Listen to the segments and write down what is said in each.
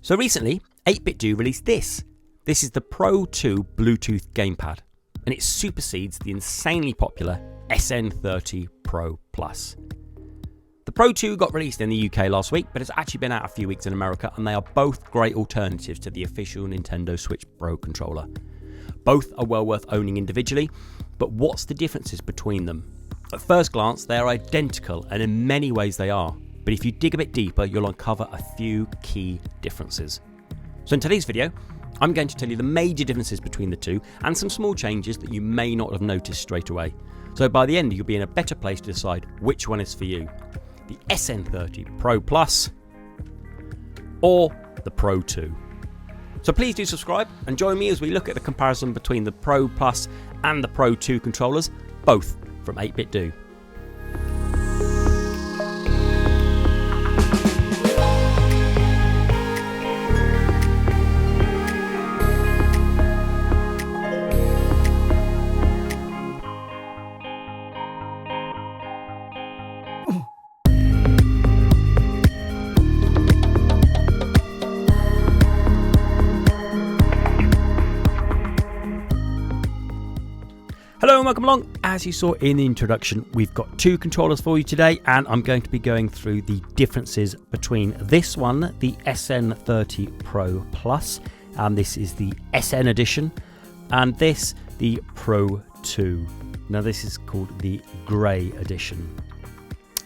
So recently, 8bitdo released this. This is the Pro 2 Bluetooth gamepad, and it supersedes the insanely popular SN30 Pro Plus. The Pro 2 got released in the UK last week, but it's actually been out a few weeks in America, and they are both great alternatives to the official Nintendo Switch Pro controller. Both are well worth owning individually, but what's the differences between them? At first glance, they are identical, and in many ways they are. But if you dig a bit deeper, you'll uncover a few key differences. So in today's video, I'm going to tell you the major differences between the two and some small changes that you may not have noticed straight away. So by the end, you'll be in a better place to decide which one is for you. The SN30 Pro Plus or the Pro 2. So please do subscribe and join me as we look at the comparison between the Pro Plus and the Pro 2 controllers, both from 8bitdo. Hello and welcome along. As you saw in the introduction, we've got two controllers for you today, and I'm going to be going through the differences between this one, the SN30 Pro Plus, and this is the SN edition, and this, the Pro 2. Now this is called the Grey edition.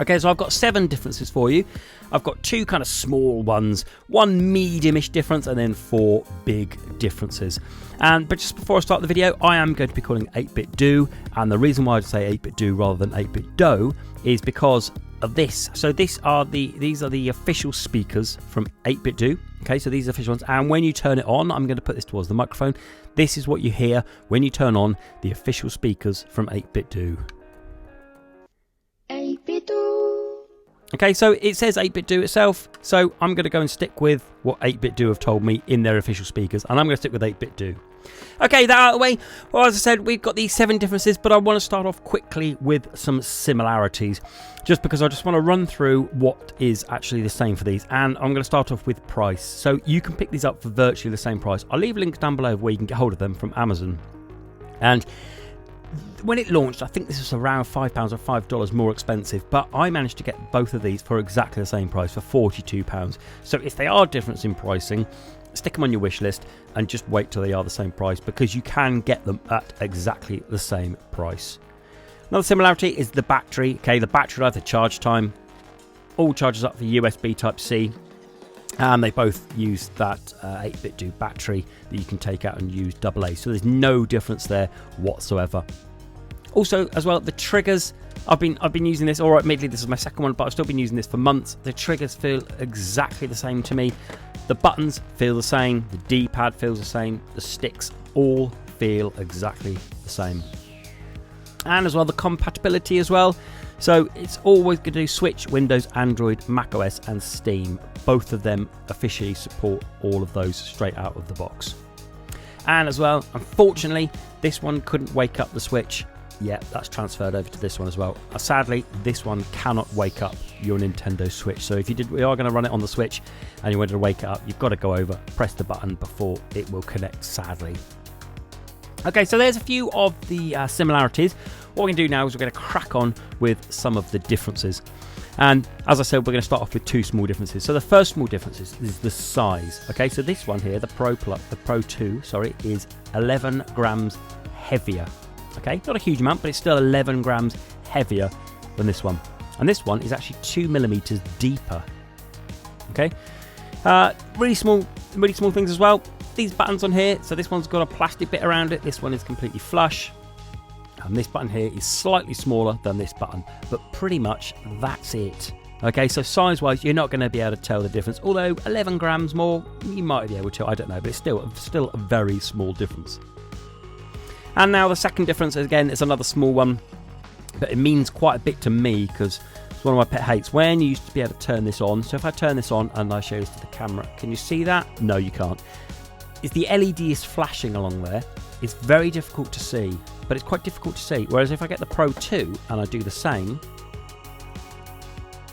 Okay, so I've got 7 differences for you. I've got 2 kind of small ones, 1 medium-ish difference, and then 4 big differences. But just before I start the video, I am going to be calling 8bitdo, and the reason why I say 8bitdo rather than 8bitdo is because of this. So these are the official speakers from 8bitdo. Okay, so these are official ones, and when you turn it on, I'm going to put this towards the microphone. This is what you hear when you turn on the official speakers from 8bitdo. 8bitdo. Okay, so it says 8bitdo itself, so I'm going to go and stick with what 8bitdo have told me in their official speakers, and I'm going to stick with 8bitdo. Okay, that out of the way. Well, as I said, we've got these 7 differences, but I want to start off quickly with some similarities, just because I just want to run through what is actually the same for these, and I'm going to start off with price. So you can pick these up for virtually the same price. I'll leave links down below where you can get hold of them from Amazon. And when it launched, I think this was around £5 or $5 more expensive, but I managed to get both of these for exactly the same price, for £42. So if they are different in pricing, stick them on your wish list and just wait till they are the same price, because you can get them at exactly the same price. Another similarity is the battery. Okay, the battery life, the charge time, all charges up for USB Type-C. And they both use that 8bitdo battery that you can take out and use AA. So there's no difference there whatsoever. Also, as well, the triggers. I've been using this. All right, admittedly, this is my second one, but I've still been using this for months. The triggers feel exactly the same to me. The buttons feel the same. The D-pad feels the same. The sticks all feel exactly the same. And as well, the compatibility as well. So it's always going to do Switch, Windows, Android, macOS and Steam. Both of them officially support all of those straight out of the box. And as well, unfortunately, this one couldn't wake up the Switch. Yeah, that's transferred over to this one as well. Sadly, this one cannot wake up your Nintendo Switch. So if we are going to run it on the Switch and you wanted to wake it up, you've got to go over, press the button before it will connect, sadly. Okay, so there's a few of the similarities. What we're going to do now is we're going to crack on with some of the differences. And as I said, we're going to start off with 2 small differences. So the first small difference is the size. Okay, so this one here, the Pro 2, is 11 grams heavier. Okay, not a huge amount, but it's still 11 grams heavier than this one. And this one is actually 2 millimeters deeper. Okay, really small things as well. These buttons on here, so this one's got a plastic bit around it. This one is completely flush. And this button here is slightly smaller than this button, but pretty much that's it. Okay, so size-wise, you're not going to be able to tell the difference. Although 11 grams more, you might be able to. I don't know, but it's still a very small difference. And now the second difference, again, is another small one, but it means quite a bit to me because it's one of my pet hates. When you used to be able to turn this on, so if I turn this on and I show this to the camera, can you see that? No, you can't. If the LED is flashing along there, it's very difficult to see, but it's quite difficult to see. Whereas if I get the Pro 2 and I do the same,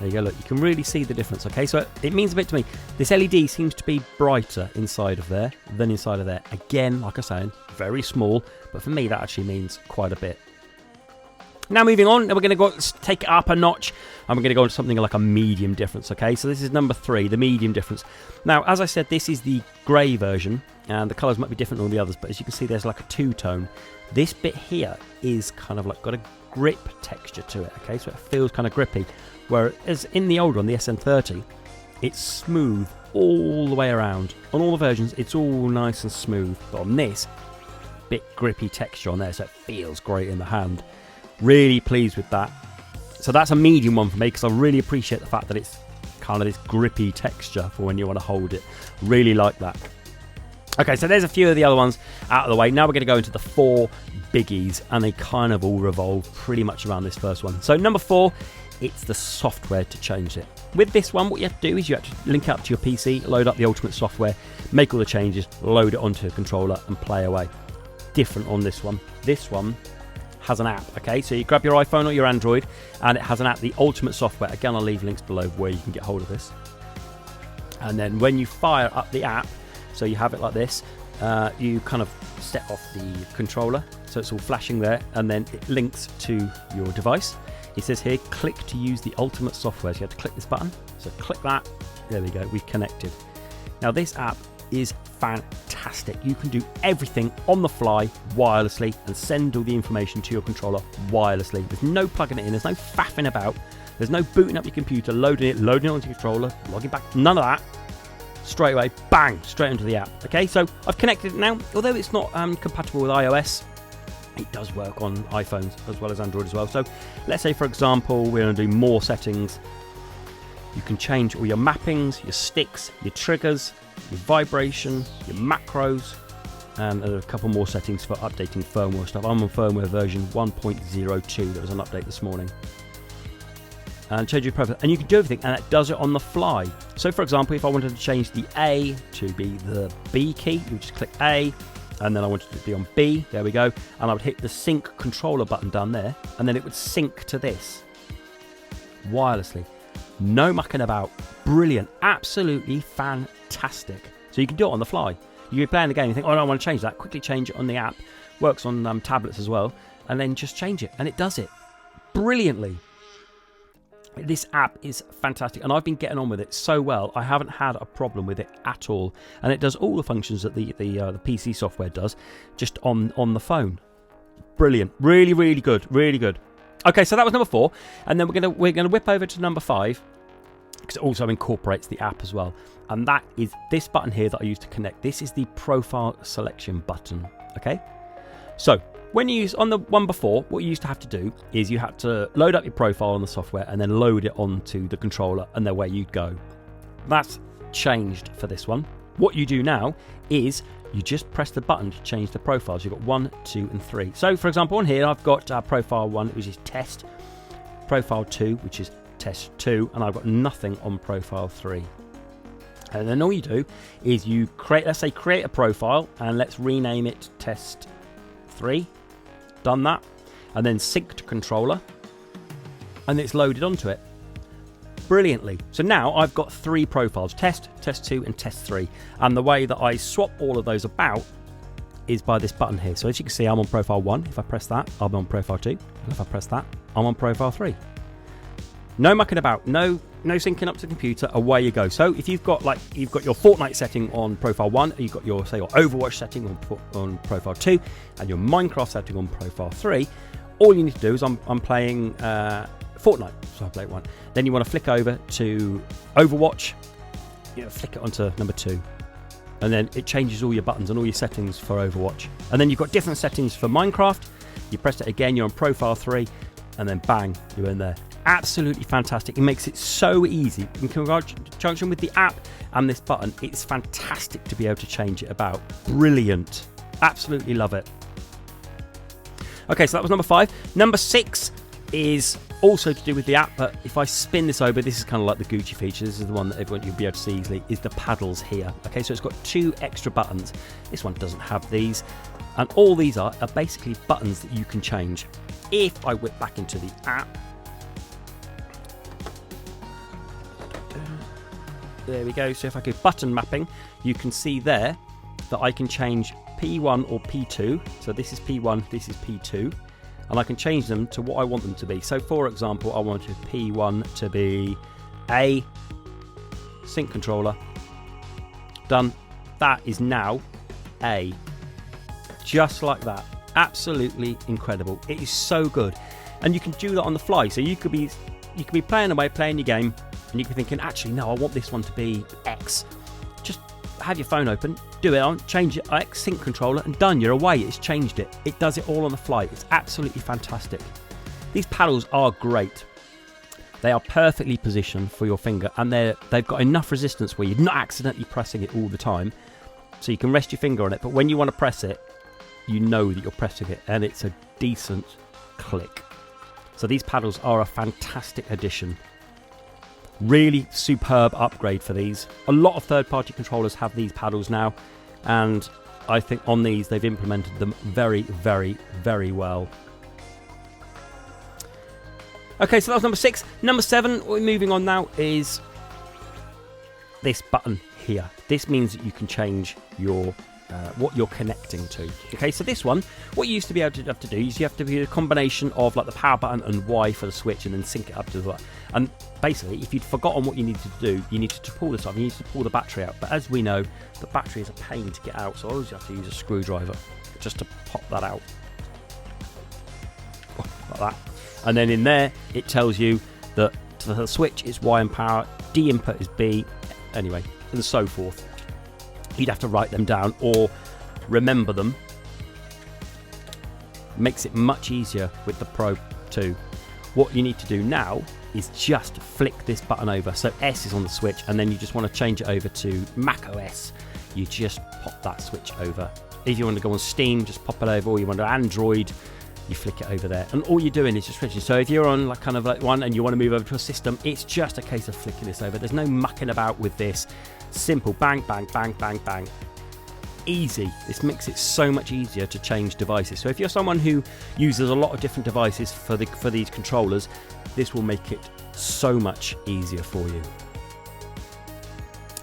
There you go, look, you can really see the difference, okay? So it means a bit to me. This LED seems to be brighter inside of there than inside of there. Again, like I was saying, very small, but for me that actually means quite a bit. Now moving on, we're going to go take it up a notch, and we're going to go to something like a medium difference, okay? So this is number 3, the medium difference. Now, as I said, this is the grey version, and the colours might be different than all the others, but as you can see, there's like a two-tone. This bit here is kind of like got a grip texture to it, okay? So it feels kind of grippy, whereas in the old one, the SN30, it's smooth all the way around. On all the versions, it's all nice and smooth, but on this, bit grippy texture on there, so it feels great in the hand. Really pleased with that. So that's a medium one for me, because I really appreciate the fact that it's kind of this grippy texture for when you want to hold it. Really like that. Okay, so there's a few of the other ones out of the way. Now we're going to go into the 4 biggies, and they kind of all revolve pretty much around this first one. So number 4, it's the software to change it. With this one, what you have to do is you have to link up to your PC, load up the Ultimate software, make all the changes, load it onto a controller, and play away. Different on this one. This one has an app, okay? So you grab your iPhone or your Android, and it has an app, the Ultimate software. Again, I'll leave links below where you can get hold of this. And then when you fire up the app, so you have it like this, you kind of set off the controller, so it's all flashing there, and then it links to your device. It says here, click to use the Ultimate software. So you have to click this button. So click that. There we go. We've connected. Now this app is fantastic. You can do everything on the fly wirelessly and send all the information to your controller wirelessly. There's no plugging it in. There's no faffing about. There's no booting up your computer, loading it onto your controller, logging back. None of that. Straight away, bang, straight into the app. Okay, so I've connected it now. Although it's not compatible with iOS, it does work on iPhones as well as Android as well. So let's say, for example, we're going to do more settings. You can change all your mappings, your sticks, your triggers, your vibration, your macros, and a couple more settings for updating firmware stuff. I'm on firmware version 1.02. There was an update this morning. And change your profile, and you can do everything, and it does it on the fly. So, for example, if I wanted to change the A to be the B key, you would just click A, and then I wanted it to be on B. There we go. And I would hit the sync controller button down there, and then it would sync to this wirelessly. No mucking about. Brilliant. Absolutely fantastic. So you can do it on the fly. You're playing the game, you think, oh, no, I want to change that. Quickly change it on the app. Works on tablets as well. And then just change it, and it does it brilliantly. This app is fantastic, and I've been getting on with it so well. I haven't had a problem with it at all, and it does all the functions that the PC software does, just on the phone. Brilliant, really, really good, really good. Okay, so that was number 4, and then we're gonna whip over to number 5, because it also incorporates the app as well, and that is this button here that I use to connect. This is the profile selection button. Okay, so when you use on the one before, what you used to have to do is you had to load up your profile on the software and then load it onto the controller, and then where you'd go. That's changed for this one. What you do now is you just press the button to change the profiles. You've got 1, 2, and 3. So, for example, on here I've got profile 1, which is test, profile 2, which is test 2, and I've got nothing on profile 3. And then all you do is you create, let's say, create a profile, and let's rename it test 3. Done that, and then sync to controller, and it's loaded onto it brilliantly. So now I've got 3 profiles: test, test 2, and test 3. And the way that I swap all of those about is by this button here. So as you can see, I'm on profile 1. If I press that, I'm on profile 2, and if I press that, I'm on profile 3. No mucking about, no syncing up to the computer, away you go. So if you've got your Fortnite setting on profile 1, you've got your Overwatch setting on profile 2, and your Minecraft setting on profile 3, all you need to do is I'm playing Fortnite, so I play 1. Then you want to flick over to Overwatch, flick it onto number 2, and then it changes all your buttons and all your settings for Overwatch. And then you've got different settings for Minecraft. You press it again, you're on profile 3, and then bang, you're in there. Absolutely fantastic. It makes it so easy. In conjunction with the app and this button, it's fantastic to be able to change it about. Brilliant. Absolutely love it. Okay, so that was number 5. Number 6 is also to do with the app, but if I spin this over, this is kind of like the Gucci feature. This is the one that everyone you'll be able to see easily, is the paddles here. Okay, so it's got 2 extra buttons. This one doesn't have these, and all these are basically buttons that you can change. If I whip back into the app, There we go. So if I go button mapping, you can see there that I can change P1 or P2. So this is P1, this is P2. And I can change them to what I want them to be. So for example, I wanted P1 to be a sync controller. Done. That is now A. Just like that. Absolutely incredible. It is so good. And you can do that on the fly. So you could be playing away, playing your game, and you could be thinking, actually, no, I want this one to be X. Just have your phone open, do it on, change it, X sync controller, and done. You're away. It's changed it. It does it all on the fly. It's absolutely fantastic. These paddles are great. They are perfectly positioned for your finger, and they've got enough resistance where you're not accidentally pressing it all the time. So you can rest your finger on it, but when you want to press it, you know that you're pressing it, and it's a decent click. So these paddles are a fantastic addition. Really superb upgrade for these. A lot of third-party controllers have these paddles now, and I think on these they've implemented them very, very, very well. Okay, so that was number 6. Number 7, what we're moving on now, is this button here. This means that you can change your what you're connecting to. Okay, so this one, what you used to be able to have to do is you have to do a combination of like the power button and Y for the switch, and then sync it up to the. And basically, if you'd forgotten what you needed to do, you needed to pull this off. You needed to pull the battery out. But as we know, the battery is a pain to get out, so I always have to use a screwdriver just to pop that out, like that. And then in there, it tells you that the switch is Y and power, D input is B, anyway, and so forth. You'd have to write them down or remember them. Makes it much easier with the Pro 2. What you need to do now is just flick this button over. So S is on the switch, and then you just want to change it over to Mac OS. You just pop that switch over. If you want to go on Steam, just pop it over, or you want to Android, you flick it over there, and all you're doing is just switching. So if you're on like kind of like one and you want to move over to a system, it's just a case of flicking this over. There's no mucking about with this. Simple, bang, bang, bang, bang, bang. Easy. This makes it so much easier to change devices. So if you're someone who uses a lot of different devices for these controllers, this will make it so much easier for you.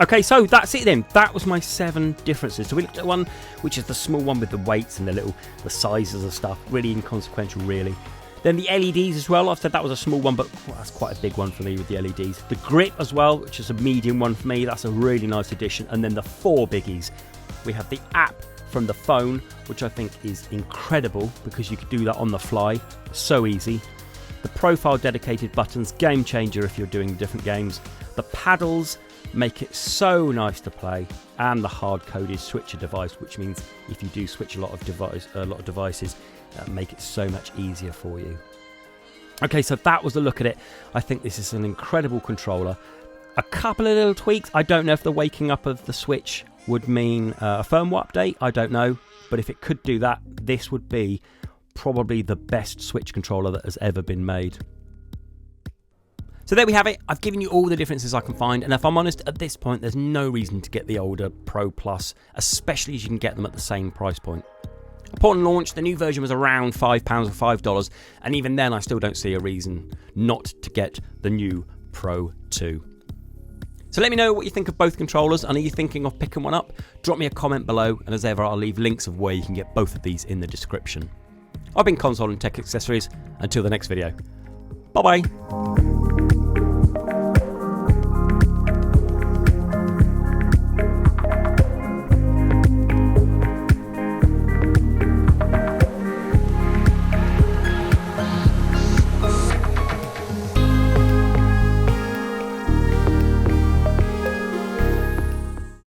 Okay, so that's it then. That was my 7 differences. So we looked at one, which is the small one with the weights and the sizes of stuff. Really inconsequential, really. Then the LEDs as well. I've said that was a small one, but that's quite a big one for me with the LEDs. The grip as well, which is a medium one for me. That's a really nice addition. And then the 4 biggies. We have the app from the phone, which I think is incredible because you could do that on the fly. So easy. The profile dedicated buttons, game changer if you're doing different games. The paddles make it so nice to play, and the hard-coded switcher device, which means if you do switch a lot of devices, make it so much easier for you. Okay, so that was a look at it. I think this is an incredible controller. A couple of little tweaks. I don't know if the waking up of the switch would mean a firmware update. I don't know, but if it could do that, this would be probably the best Switch controller that has ever been made. So there we have it. I've given you all the differences I can find, and if I'm honest, at this point there's no reason to get the older Pro Plus, especially as you can get them at the same price point. Upon launch, the new version was around £5 or $5, and even then I still don't see a reason not to get the new Pro 2. So let me know what you think of both controllers, and are you thinking of picking one up? Drop me a comment below, and as ever I'll leave links of where you can get both of these in the description. I've been Console and Tech Accessories. Until the next video. Bye bye.